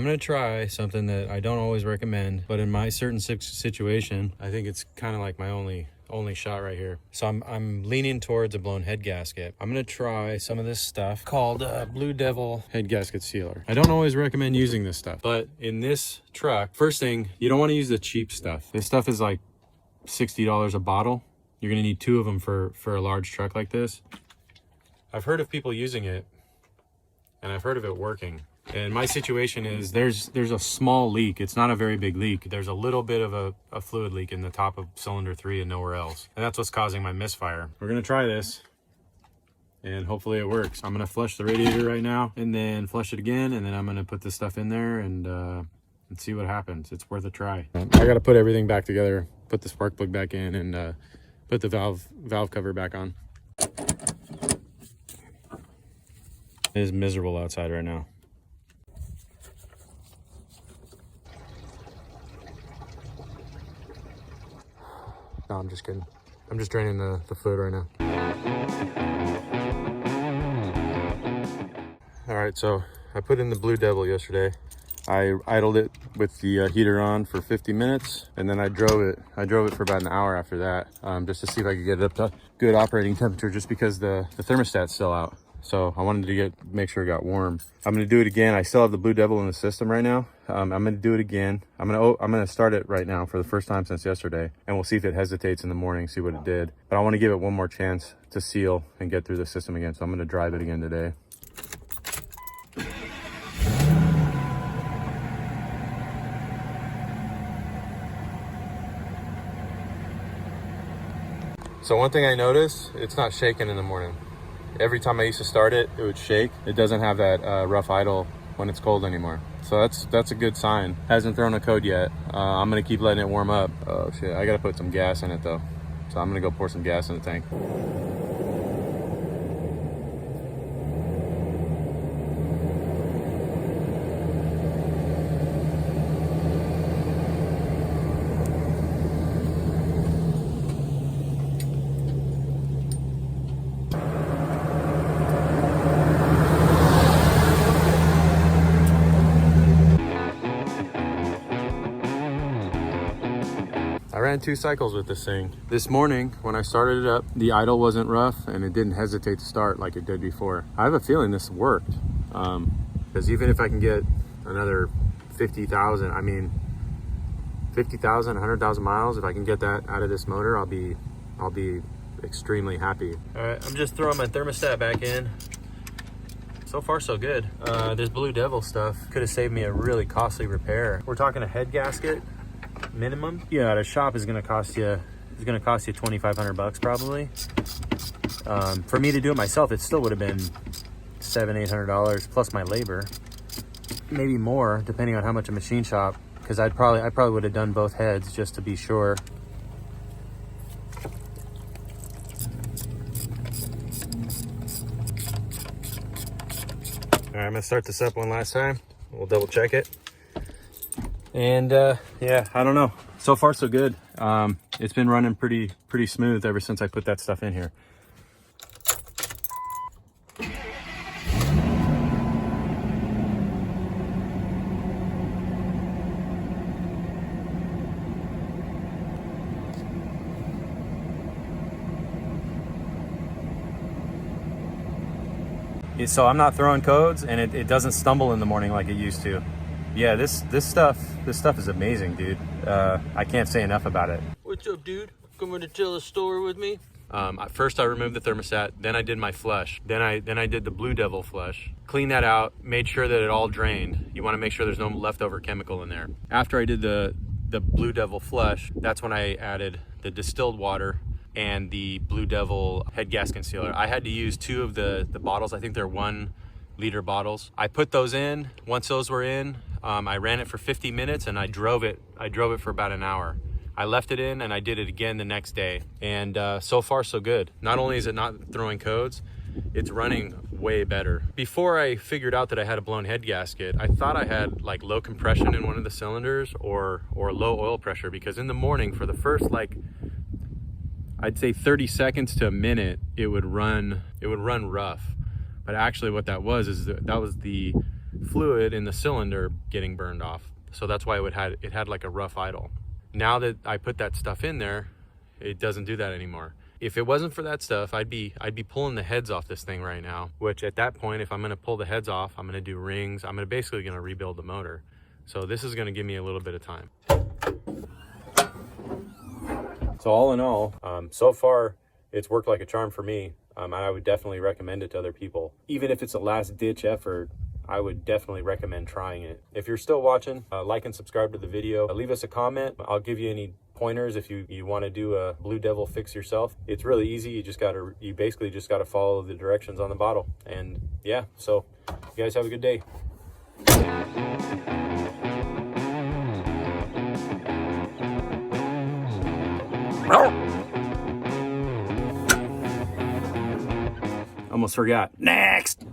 I'm gonna try something that I don't always recommend, but in my certain situation, I think it's kind of like my only shot right here. So I'm leaning towards a blown head gasket. I'm gonna try some of this stuff called Blue Devil head gasket sealer. I don't always recommend using this stuff, but in this truck, first thing, you don't want to use the cheap stuff. This stuff is like $60 a bottle. You're gonna need 2 of them for a large truck like this. I've heard of people using it, and I've heard of it working. And my situation is there's a small leak. It's not a very big leak. There's a little bit of a fluid leak in the top of cylinder 3 and nowhere else. And that's what's causing my misfire. We're gonna try this and hopefully it works. I'm gonna flush the radiator right now and then flush it again. And then I'm gonna put this stuff in there and see what happens. It's worth a try. I gotta put everything back together, put the spark plug back in and put the valve cover back on. It is miserable outside right now. No, I'm just kidding. I'm just draining the fluid right now. All right, so I put in the Blue Devil yesterday. I idled it with the heater on for 50 minutes, and then I drove it for about an hour after that, just to see if I could get it up to good operating temperature, just because the thermostat's still out. So I wanted to make sure it got warm. I'm gonna do it again. I still have the Blue Devil in the system right now. I'm gonna do it again. I'm gonna start it right now for the first time since yesterday, and we'll see if it hesitates in the morning, see what it did. But I want to give it one more chance to seal and get through the system again. So I'm gonna drive it again today. So one thing I noticed, it's not shaking in the morning. Every time I used to start it, it would shake. It doesn't have that rough idle when it's cold anymore. So that's a good sign. Hasn't thrown a code yet. I'm gonna keep letting it warm up. Oh shit, I gotta put some gas in it though. So I'm gonna go pour some gas in the tank. I ran 2 cycles with this thing. This morning, when I started it up, the idle wasn't rough and it didn't hesitate to start like it did before. I have a feeling this worked. Because even if I can get another 50,000, 100,000 miles, if I can get that out of this motor, I'll be extremely happy. All right, I'm just throwing my thermostat back in. So far, so good. This Blue Devil stuff could have saved me a really costly repair. We're talking a head gasket minimum. Yeah, at a shop is gonna cost you 2,500 bucks probably. For me to do it myself, it still would have been $700-800 plus my labor, maybe more depending on how much a machine shop, because I probably would have done both heads just to be sure. All right, I'm gonna start this up one last time. We'll double check it. And yeah, I don't know. So far, so good. It's been running pretty smooth ever since I put that stuff in here. So I'm not throwing codes, and it doesn't stumble in the morning like it used to. Yeah, this stuff is amazing, dude. I can't say enough about it. What's up, dude? Coming to tell a story with me? First I removed the thermostat, then I did my flush, then I did the Blue Devil flush. Cleaned that out, made sure that it all drained. You want to make sure there's no leftover chemical in there. After I did the Blue Devil flush, that's when I added the distilled water and the Blue Devil head gasket sealer. I had to use 2 of the bottles. I think they're 1 liter bottles. I put those in. Once those were in, I ran it for 50 minutes and I drove it for about an hour. I left it in and I did it again the next day. And so far, so good. Not only is it not throwing codes, it's running way better. Before I figured out that I had a blown head gasket, I thought I had like low compression in one of the cylinders or low oil pressure, because in the morning for the first I'd say 30 seconds to a minute, it would run rough. But actually what that was is that was the fluid in the cylinder getting burned off. So that's why it had like a rough idle. Now that I put that stuff in there, it doesn't do that anymore. If it wasn't for that stuff, I'd be pulling the heads off this thing right now, which at that point, if I'm gonna pull the heads off, I'm gonna do rings, I'm basically gonna rebuild the motor. So this is gonna give me a little bit of time. So all in all, so far, it's worked like a charm for me. I would definitely recommend it to other people. Even if it's a last ditch effort, I would definitely recommend trying it. If you're still watching, like and subscribe to the video. Leave us a comment. I'll give you any pointers if you want to do a Blue Devil fix yourself. It's really easy. You basically just gotta follow the directions on the bottle. And yeah, so you guys have a good day. Almost forgot. Next!